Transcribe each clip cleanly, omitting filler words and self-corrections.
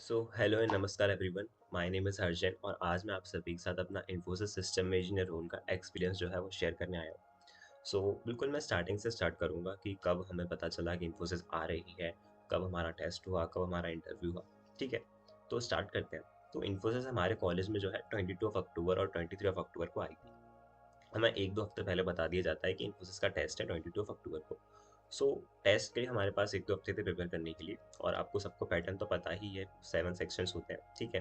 Hello and नमस्कार everyone. My name is Harshan और आज मैं आप सभी के साथ अपना इन्फोसिस सिस्टम में इंजीनियर रोल का एक्सपीरियंस जो है वो शेयर करने आया हूँ। बिल्कुल मैं स्टार्टिंग से स्टार्ट करूँगा कि कब हमें पता चला कि इन्फोसिस आ रही है, कब हमारा टेस्ट हुआ, कब हमारा इंटरव्यू हुआ। ठीक है, तो स्टार्ट करते हैं। तो इन्फोसिस हमारे कॉलेज में जो है 22 अक्टूबर और 23 अक्टूबर को आई थी। हमें 1-2 हफ्ते पहले बता दिया जाता है कि इन्फोसिस का टेस्ट है 22 अक्टूबर को। सो टेस्ट के लिए हमारे पास 1-2 हफ्ते थे प्रिपेयर करने के लिए और आपको सबको पैटर्न तो पता ही है, 7 सेक्शंस होते हैं, ठीक है?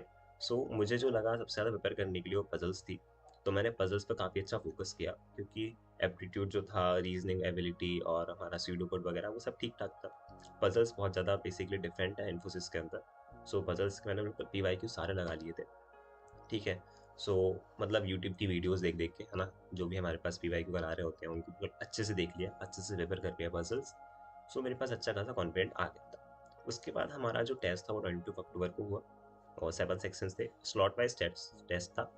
मुझे जो लगा सबसे ज़्यादा प्रिपेयर करने के लिए वो पज़ल्स थी। तो मैंने पज़ल्स पे काफ़ी अच्छा फ़ोकस किया क्योंकि एप्टीट्यूड जो था, रीज़निंग एबिलिटी और हमारा स्यूडो कोड वगैरह वो सब ठीक-ठाक था। पज़ल्स बहुत ज़्यादा बेसिकली डिफरेंट है इन्फोसिस के अंदर। पज़ल्स के मैंने बिल्कुल पीवाईक्यू सारे लगा लिए थे। ठीक है। सो मतलब यूट्यूब की वीडियोस देख देख के, है ना, जो भी हमारे पास पीवाईक्यू करा रहे होते हैं उनको मतलब अच्छे से देख लिया, अच्छे से प्रिपेयर कर लिया पजल्स। मेरे पास अच्छा खासा कॉन्फिडेंट आ गया था। उसके बाद हमारा जो टेस्ट था वो 22 अक्टूबर को हुआ और 7 सेक्शंस थे, स्लॉट वाइज टेस्ट टेस्ट था।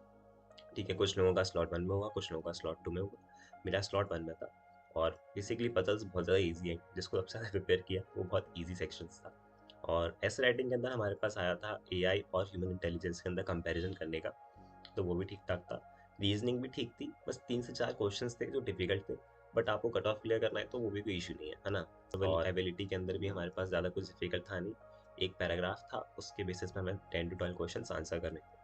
ठीक है, कुछ लोगों का स्लॉट 1 में हुआ, कुछ लोगों का स्लॉट 2 में हुआ। मेरा स्लॉट 1 में था और बेसिकली पजल्स बहुत ज़्यादा ईजी हैं, जिसको सबसे ज़्यादा प्रिपेयर किया वो बहुत ईजी सेक्शंस था। और ऐसे राइटिंग के अंदर हमारे पास आया था एआई और ह्यूमन इंटेलिजेंस के अंदर कंपैरिजन करने का, तो वो भी ठीक-ठाक था। रीज़निंग भी ठीक थी, बस 3 से 4 क्वेश्चंस थे जो डिफ़िकल्ट थे, बट आपको कट ऑफ क्लियर करना है तो वो भी कोई इश्यू नहीं है, है ना? और एबिलिटी के अंदर भी हमारे पास ज़्यादा कुछ डिफ़िकल्ट था नहीं। एक पैराग्राफ था, उसके बेसिस पे हमें 10 टू 12 क्वेश्चंस आंसर करने थे।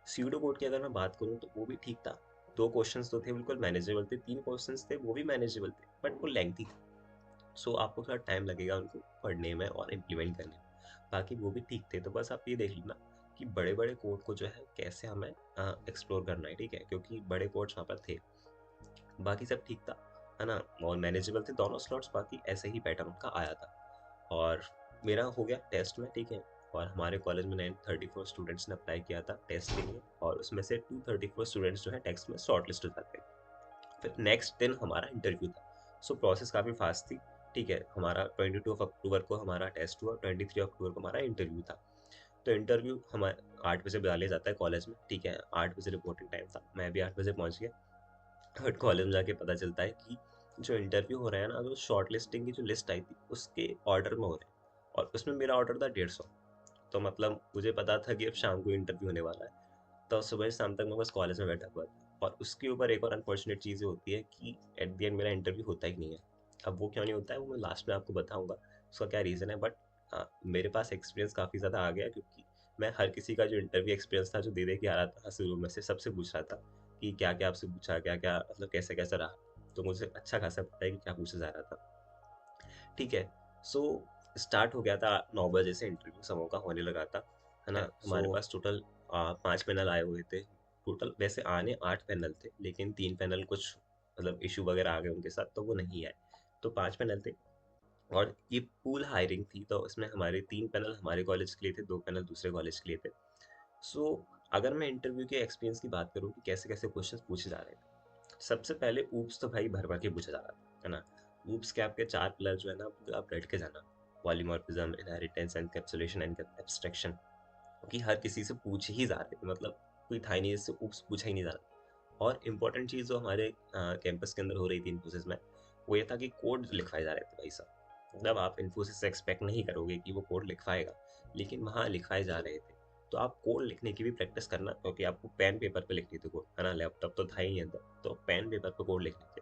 स्यूडो कोड की अगर मैं बात करूँ तो वो भी ठीक था। 2 क्वेश्चंस तो थे बिल्कुल मैनेजेबल थे, 3 क्वेश्चंस थे वो भी मैनेजेबल थे, बट वो लेंथी थे। आपको थोड़ा टाइम लगेगा उनको पढ़ने में और इम्प्लीमेंट करने में। बाकी वो भी ठीक थे, तो बस आप ये देख लेना कि बड़े-बड़े कोड को जो है कैसे हमें एक्सप्लोर करना है, ठीक है? क्योंकि बड़े कोड्स वहाँ पर थे। बाकी सब ठीक था, है ना? और मैनेजेबल थे दोनों स्लॉट्स, बाकी ऐसे ही पैटर्न उनका आया था। और मेरा हो गया टेस्ट में, ठीक है? और हमारे कॉलेज में 934 स्टूडेंट्स ने अप्लाई किया था टेस्ट के लिए और उसमें से 234 स्टूडेंट्स जो है टेस्ट में शॉर्टलिस्ट हो जाते हैं। फिर नेक्स्ट दिन हमारा इंटरव्यू था। प्रोसेस काफ़ी फास्ट थी। ठीक है, हमारा 22 अक्टूबर को हमारा टेस्ट हुआ, 23 अक्टूबर को हमारा इंटरव्यू था। तो इंटरव्यू हमारे 8 बजे बुला लिया जाता है कॉलेज में, ठीक है? 8 बजे रिपोर्टिंग टाइम था, मैं भी 8 बजे पहुंच गया। बट कॉलेज में जाके पता चलता है कि जो इंटरव्यू हो रहा है ना, जो शॉर्ट लिस्टिंग की जो लिस्ट आई थी उसके ऑर्डर में हो रहे हैं और उसमें मेरा ऑर्डर था 150। तो मतलब मुझे पता था कि अब शाम को इंटरव्यू होने वाला है, तो सुबह से शाम तक मैं बस कॉलेज में बैठा हुआ था। और उसके ऊपर एक और अनफॉर्चुनेट चीज़ ये होती है कि एट द एंड मेरा इंटरव्यू होता ही नहीं है। अब वो क्यों नहीं होता है वो मैं लास्ट में आपको बताऊंगा उसका क्या रीज़न है, बट मेरे पास एक्सपीरियंस काफ़ी ज़्यादा आ गया क्योंकि मैं हर किसी का जो इंटरव्यू एक्सपीरियंस था जो दे दे के आ रहा था शुरू में से सबसे पूछ रहा था कि क्या क्या आपसे पूछा, क्या क्या मतलब कैसे कैसे रहा। तो मुझे अच्छा खासा पता है कि क्या पूछा जा रहा था। ठीक है। सो स्टार्ट हो गया था 9 बजे से, इंटरव्यू समूह का होने लगा था, है ना? हमारे पास टोटल 5 पैनल आए हुए थे। टोटल वैसे आने 8 पैनल थे, लेकिन 3 पैनल कुछ मतलब इश्यू वगैरह आ गए उनके साथ, तो वो नहीं आए। तो 5 पैनल थे और ये पूल हायरिंग थी, तो इसमें हमारे 3 पैनल हमारे कॉलेज के लिए थे, 2 पैनल दूसरे कॉलेज के लिए थे। सो अगर मैं इंटरव्यू के एक्सपीरियंस की बात करूँ कि कैसे-कैसे क्वेश्चंस पूछे जा रहे थे। सबसे पहले ऊप्स तो भाई भर-भर के पूछा जा रहा था, है ना? ऊप्स के आपके 4 पिलर जो है ना, आप रट के जाना। Polymorphism, inheritance, encapsulation and abstraction, क्योंकि हर किसी से पूछ ही जा रहे थे, मतलब कोई था ही नहीं जिससे ऊप्स पूछा ही नहीं जा रहा। और इम्पोर्टेंट चीज़ जो हमारे कैंपस के अंदर हो रही थी इन्फोसिस में, वो ये था कि कोड लिखवाए जा रहे थे भाई साहब। मतलब आप इन्फोसिस से एक्सपेक्ट नहीं करोगे कि वो कोड लिखवाएगा, लेकिन वहाँ लिखवाए जा रहे थे। तो आप कोड लिखने की भी प्रैक्टिस करना, क्योंकि आपको पेन पेपर पे लिखनी थी कोड, है ना? लैपटॉप तो था ही नहीं अंदर, तो पेन पेपर पे कोड लिखने थे।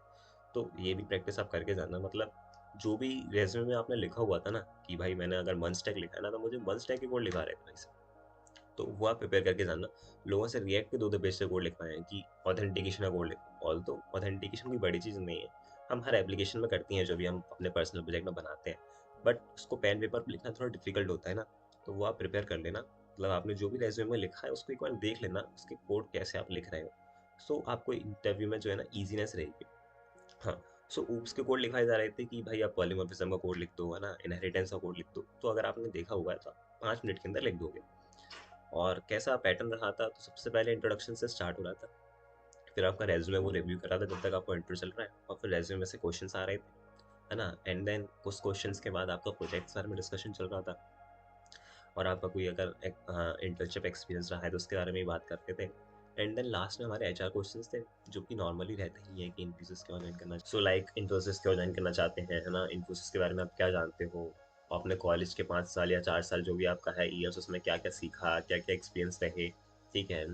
तो ये भी प्रैक्टिस आप करके जाना, मतलब जो भी रेज़्यूमे में आपने लिखा हुआ था ना कि भाई मैंने अगर मंच स्टैक लिखा है ना, तो मुझे मंच स्टैक की कोड लिखा रहे थे भाई साहब। तो वो आप प्रिपेयर करके जाना। लोगों से रिएक्ट के 2-2 पेज से कोड लिखवाएँ कि ऑथेंटिकेशन का कोड लिखो। ऑल्दो ऑथेंटिकेशन कोई बड़ी चीज़ नहीं है। हम हर एप्लीकेशन में करते हैं जो भी हम अपने पर्सनल प्रोजेक्ट में बनाते हैं। बट उसको पेन पेपर पे लिखना थोड़ा डिफ़िकल्ट होता है ना, तो वो आप प्रिपेयर कर लेना। मतलब आपने जो भी रेज़्यूमे में लिखा है उसको एक बार देख लेना, उसके कोड कैसे आप लिख रहे हो। आपको इंटरव्यू में जो है ना ईज़ीनेस रहेगी। हाँ, ऊप्स के कोड लिखवाए जा रहे थे कि भाई आप पॉलीमॉर्फिज्म का कोड लिख दो, है ना? इनहेरिटेंस का कोड लिख दो। तो अगर आपने देखा हुआ है तो आप 5 मिनट के अंदर लिख दोगे। और कैसा पैटर्न रहा था, तो सबसे पहले इंट्रोडक्शन से स्टार्ट हो रहा था, फिर आपका रेज्यूमे वो रिव्यू कर रहा था जब तक आपका इंटरव्यू चल रहा है, और फिर रेज्यूमे से क्वेश्चंस आ रहे थे, है ना? एंड देन कुछ क्वेश्चंस के बाद आपका प्रोजेक्ट बारे में डिस्कशन चल रहा था और आपका कोई अगर इंटर्नशिप एक्सपीरियंस रहा है तो उसके बारे में ही बात करते थे। एंड देन लास्ट में हमारे एचआर क्वेश्चंस थे जो कि नॉर्मली रहते ही हैं कि इन्फोसिस क्यों ज्वाइन करना, लाइक इन्फोसिस क्यों ज्वाइन करना चाहते हैं, है ना? इन्फोसिस के बारे में आप क्या जानते हो, आपने कॉलेज के 5 साल या 4 साल जो भी आपका है ईयर्स, उसमें क्या क्या सीखा, क्या क्या एक्सपीरियंस रहे, ठीक है।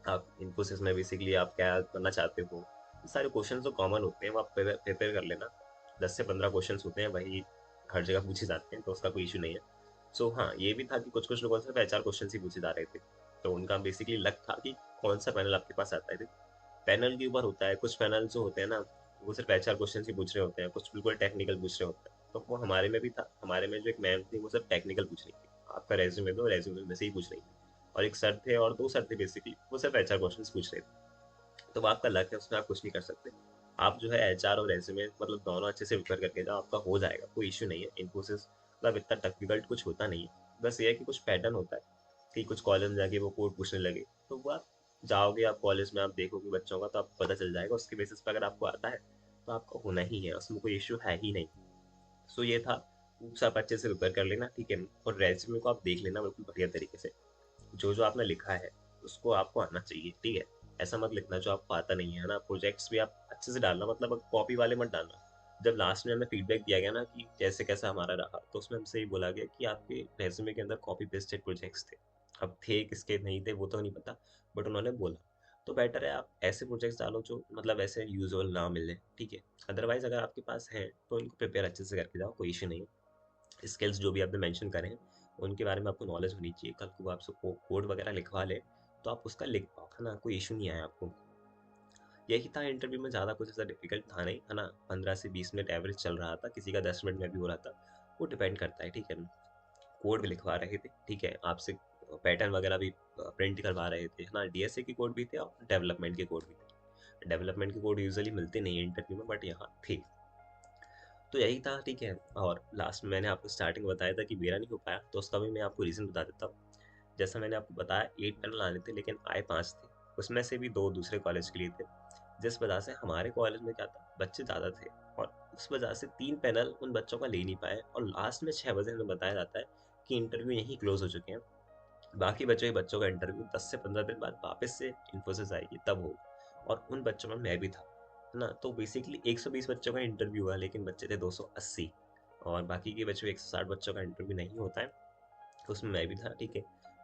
आप इन्फोसिस में बेसिकली आप क्या करना चाहते हो, ये सारे क्वेश्चन तो कॉमन होते हैं, वो आप प्रिपेयर कर लेना। 10 से 15 क्वेश्चन होते हैं, वही हर जगह पूछे जाते हैं, तो उसका कोई इशू नहीं है। सो हाँ, ये भी था कि कुछ कुछ लोगों से HR क्वेश्चन ही पूछे जा रहे थे, तो उनका बेसिकली लक था कि कौन सा पैनल आपके पास आता है। पैनल के ऊपर होता है, कुछ पैनल जो होते हैं ना, वो सिर्फ HR क्वेश्चन ही पूछ रहे होते हैं, कुछ बिल्कुल टेक्निकल पूछ रहे होते हैं। तो वो हमारे में भी था, हमारे में जो एक मैम थी वो सिर्फ टेक्निकल पूछ रही थी, आपका रेज्यूमे दो, रेज्यूमे में से ही पूछ रही थी। और एक सर थे और 2 सर थे बेसिकली, वो सिर्फ HR क्वेश्चन पूछ रहे थे। तो वो आपका लक है, उसमें आप कुछ नहीं कर सकते। आप जो है HR और रेज्यूमे मतलब दोनों अच्छे से प्रिपेयर करके जाओ, आपका हो जाएगा, कोई इशू नहीं है। इन्फोसिस मतलब इतना डिफिकल्ट कुछ होता नहीं है, बस ये है कि कुछ पैटर्न होता है कि कुछ कॉलेज में जाके वो कोड पूछने लगे, तो वो आप जाओगे, आप कॉलेज में आप देखोगे बच्चों का, तो आपको पता चल जाएगा। उसके बेसिस पर अगर आपको आता है तो आपका होना ही है, उसमें कोई इशू है ही नहीं। सो ये था, वो आप अच्छे से प्रिपेयर कर लेना, ठीक है। और रेज्यूमे को आप देख लेना बिल्कुल बढ़िया तरीके से, जो जो आपने लिखा है उसको आपको आना चाहिए, ठीक है। ऐसा मत लिखना जो आपको आता नहीं है ना। प्रोजेक्ट्स भी आप अच्छे से डालना, मतलब कॉपी वाले मत डालना। जब लास्ट में हमें फीडबैक दिया गया ना कि कैसे कैसा हमारा रहा, तो उसमें हमसे ये बोला गया कि आपके रेज्यूमे के अंदर कॉपी पेस्टेड प्रोजेक्ट्स थे। अब थे किसके नहीं थे वो तो नहीं पता, बट उन्होंने बोला। तो बेटर है आप ऐसे प्रोजेक्ट्स डालो जो मतलब ऐसे यूजुअल ना मिले, ठीक है। अदरवाइज अगर आपके पास है तो इनको प्रिपेयर अच्छे से करके जाओ, कोई इशू नहीं है। स्किल्स जो भी आपने मेंशन करे हैं उनके बारे में आपको नॉलेज होनी चाहिए, कल को आपसे कोड वगैरह लिखवा ले तो आप उसका लिख पाओ, है ना, कोई इशू नहीं आया आपको। यही था इंटरव्यू में, ज़्यादा कुछ ऐसा डिफिकल्ट था नहीं, है ना। 15 से 20 मिनट एवरेज चल रहा था, किसी का 10 मिनट में भी हो रहा था, वो डिपेंड करता है, ठीक है। कोड भी लिखवा रहे थे, ठीक है, आपसे पैटर्न वगैरह भी प्रिंट करवा रहे थे, है ना। DSA के कोड भी थे और डेवलपमेंट के कोड भी थे। डेवलपमेंट के कोड यूजुअली मिलते नहीं है इंटरव्यू में, बट यहाँ थे। तो यही था, ठीक है। और लास्ट में मैंने आपको स्टार्टिंग में बताया था कि मेरा नहीं हो पाया, तो उसका भी मैं आपको रीज़न बता देता हूँ। जैसा मैंने आपको बताया 8 पैनल आने थे लेकिन आए 5 थे, उसमें से भी 2 दूसरे कॉलेज के लिए थे। जिस वजह से हमारे कॉलेज में क्या था, बच्चे ज़्यादा थे, और उस वजह से 3 पैनल उन बच्चों का ले नहीं पाए, और लास्ट में 6 बजे हमें बताया जाता है कि इंटरव्यू यहीं क्लोज हो चुके हैं। बाकी बचे हुए बच्चों का इंटरव्यू 10 से 15 दिन बाद वापस से इन्फोसिस आएगी तब होगा, और उन बच्चों में मैं भी था, है ना। तो बेसिकली 120 बच्चों का इंटरव्यू हुआ, लेकिन बच्चे थे 280, और बाकी के बचे हुए 160 बच्चों का इंटरव्यू नहीं होता है, उसमें मैं भी था, ठीक है।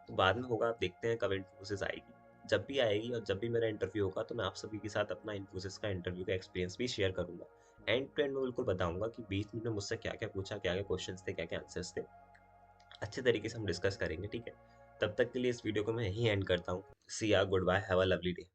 तो बाद में होगा, आप देखते हैं कब इन्फोसिस आएगी। जब भी आएगी और जब भी मेरा इंटरव्यू होगा तो मैं आप सभी के साथ अपना इन्फोसिस का इंटरव्यू का एक्सपीरियंस भी शेयर करूंगा। एंड टू एंड में बिल्कुल बताऊंगा कि 20 मिनट में मुझसे क्या क्या पूछा, क्या क्या क्वेश्चंस थे, क्या क्या आंसर्स थे। अच्छे तरीके से हम डिस्कस करेंगे, ठीक है। तब तक के लिए इस वीडियो को मैं यहीं एंड करता हूँ। See ya good bye, have a lovely day.